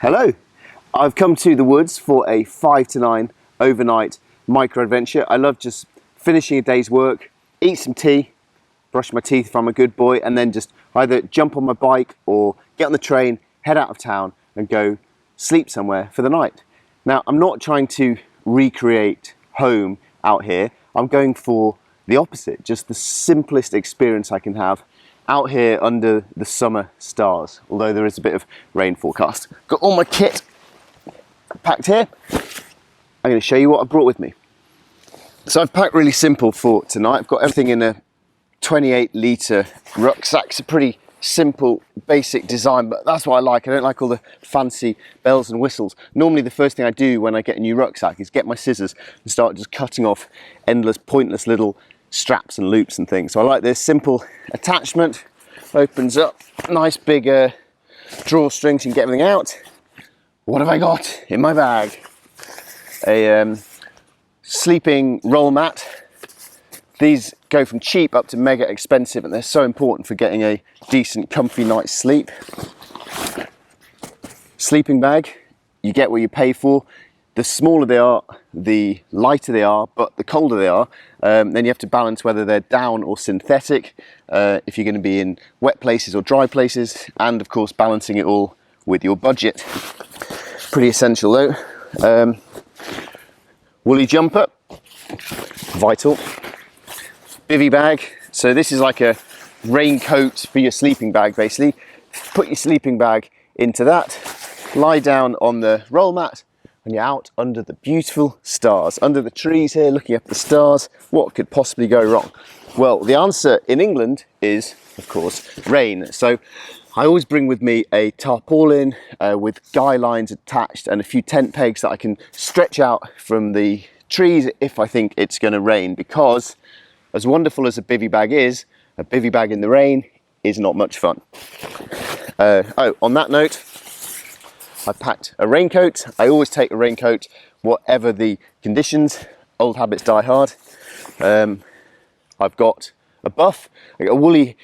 Hello, I've come to the woods for a 5 to 9 overnight micro adventure. I love just finishing a day's work, eat some tea, brush my teeth if I'm a good boy, and then just either jump on my bike or get on the train, head out of town and go sleep somewhere for the night. Now, I'm not trying to recreate home out here. I'm going for the opposite, just the simplest experience I can have out here under the summer stars, although there is a bit of rain forecast. Got all my kit packed here. I'm going to show you what I've brought with me. So I've packed really simple for tonight. I've got everything in a 28-litre rucksack. It's a pretty simple, basic design, but that's what I like. I don't like all the fancy bells and whistles. Normally the first thing I do when I get a new rucksack is get my scissors and start just cutting off endless, pointless little straps and loops and things. So I like this simple attachment. Opens up, nice big drawstrings, you can get everything out. What have I got in my bag? A sleeping roll mat. These go from cheap up to mega expensive, and they're so important for getting a decent, comfy night's sleep. Sleeping bag, you get what you pay for. The smaller they are, the lighter they are, but the colder they are, then you have to balance whether they're down or synthetic, if you're going to be in wet places or dry places, and of course balancing it all with your budget. Pretty essential though. Woolly jumper, vital. Bivvy bag, so this is like a raincoat for your sleeping bag basically. Put your sleeping bag into that, lie down on the roll mat, and you're out under the beautiful stars, under the trees here, looking up at the stars. What could possibly go wrong? Well, the answer in England is, of course, rain. So I always bring with me a tarpaulin with guy lines attached and a few tent pegs that I can stretch out from the trees if I think it's going to rain, because as wonderful as a bivvy bag is, a bivvy bag in the rain is not much fun. Oh, on that note, I packed a raincoat. I always take a raincoat, whatever the conditions. Old habits die hard. I've got a buff, I got a woolly.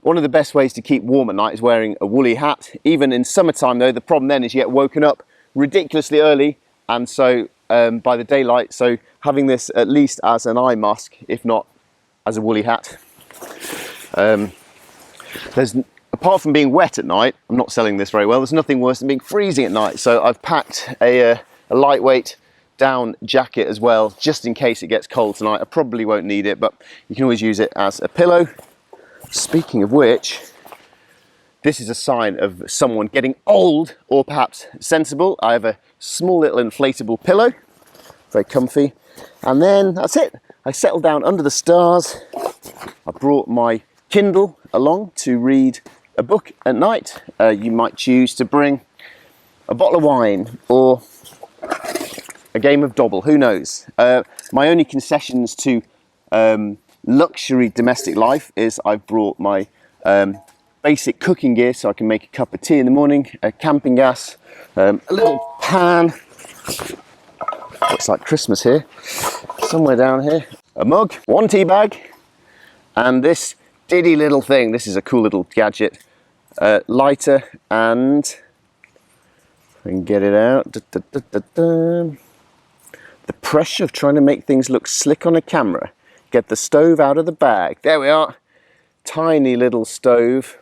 One of the best ways to keep warm at night is wearing a woolly hat. Even in summertime though, the problem then is you get woken up ridiculously early, and so by the daylight, so having this at least as an eye mask, if not as a woolly hat. Apart from being wet at night, I'm not selling this very well, there's nothing worse than being freezing at night. So I've packed a lightweight down jacket as well, just in case it gets cold tonight. I probably won't need it, but you can always use it as a pillow. Speaking of which, this is a sign of someone getting old or perhaps sensible. I have a small little inflatable pillow, very comfy. And then that's it. I settled down under the stars. I brought my Kindle along to read a book at night. You might choose to bring a bottle of wine or a game of Dobble, who knows. My only concessions to luxury domestic life is I've brought my basic cooking gear so I can make a cup of tea in the morning, a camping gas, a little pan. Looks like Christmas here, somewhere down here. A mug, one tea bag, and this diddy little thing. This is a cool little gadget. Lighter, and I can get it out. The pressure of trying to make things look slick on a camera. Get the stove out of the bag. There we are. Tiny little stove.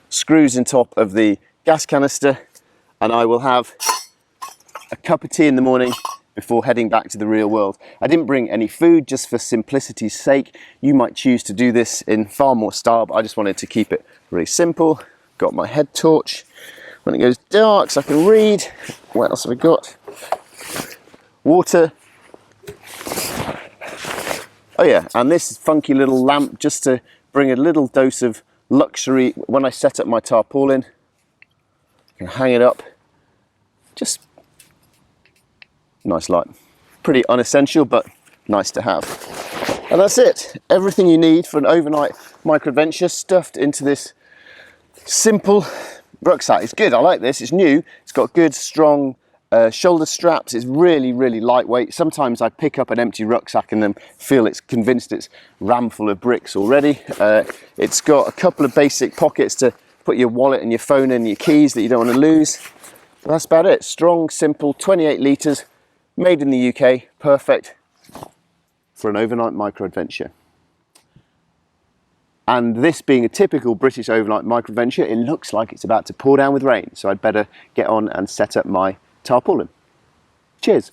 Screws in top of the gas canister, and I will have a cup of tea in the morning before heading back to the real world. I didn't bring any food just for simplicity's sake. You might choose to do this in far more style, but I just wanted to keep it really simple. Got my head torch. When it goes dark so I can read. What else have we got? Water. Oh yeah, and this funky little lamp just to bring a little dose of luxury when I set up my tarpaulin. I can hang it up. Just nice light. Pretty unessential, but nice to have. And that's it. Everything you need for an overnight micro-adventure stuffed into this simple rucksack. It's good, I like this, it's new. It's got good, strong shoulder straps. It's really, really lightweight. Sometimes I pick up an empty rucksack and then feel it's convinced it's rammed full of bricks already. It's got a couple of basic pockets to put your wallet and your phone in, your keys that you don't want to lose. But that's about it. Strong, simple, 28 litres, made in the UK, perfect for an overnight micro adventure. And this being a typical British overnight micro adventure, it looks like it's about to pour down with rain, so I'd better get on and set up my tarpaulin. Cheers.